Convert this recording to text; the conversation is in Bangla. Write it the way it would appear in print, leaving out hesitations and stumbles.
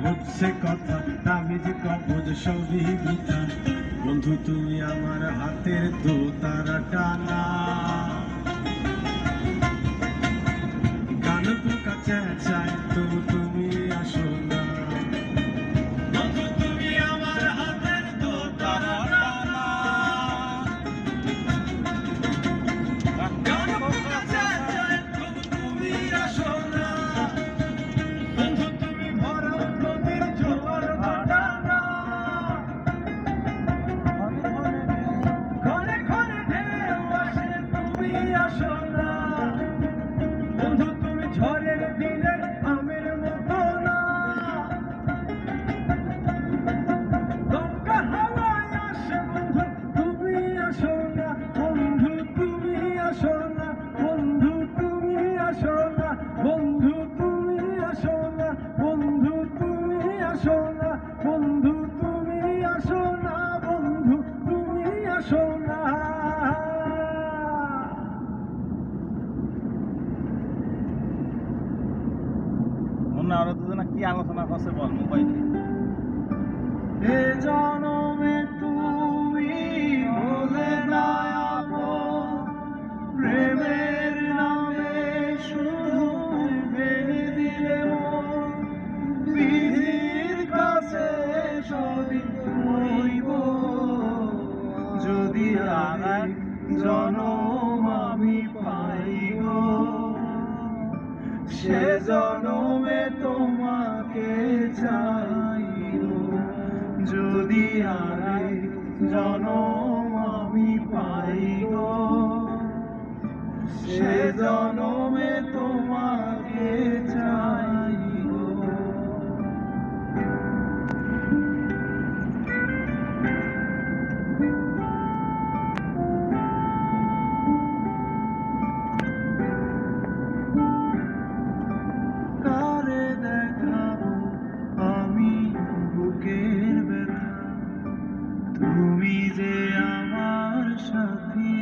হচ্ছে কথা, তাবিজ কবজ সবই বৃথা। বন্ধু তুমি আমার হাতের দোতারা টানা, গান পোকা চেঁচায় তবু তুমি আসো না। বন্ধু তুমি আমার হাতের দোতারা টানা, গান পোকা চেঁচায় তবু তুমি আসো না। বন্ধু তুমি ভরা নদীর জোয়ার ভাটা, ঘরে ঘরে ঢেউ আসে তুমি আসো না। বন্ধু তুমি ঝড়ের দিনের আমের মতো না, দমকা হাওয়ায় আসে বন্ধু তুমি আসো না। বন্ধু তুমি আসো না, বন্ধু তুমি আসো না, বন্ধু তুমি আসো না, বন্ধু তুমি আসো না, বন্ধু তুমি আসো না, বন্ধু তুমি আসো না। অন্য আরো দুজনে কি আলোচনা করছে বল মোবাইলে। এ জনমে তুমি বলে দয়াব, প্রেমের নামে শুধু মেনে দিলে মন। বিধির কাছে সবই হইব, যদি আর জনম আমি পাইব। সে জনমে তোমাকে চাইব, যদি আরেক জনম আমি পাইব। সে জনমে তোমাকে চাইব। কারে দেখাবো আমি বুকের ব্যথা, তুমি যে আমার সাথী।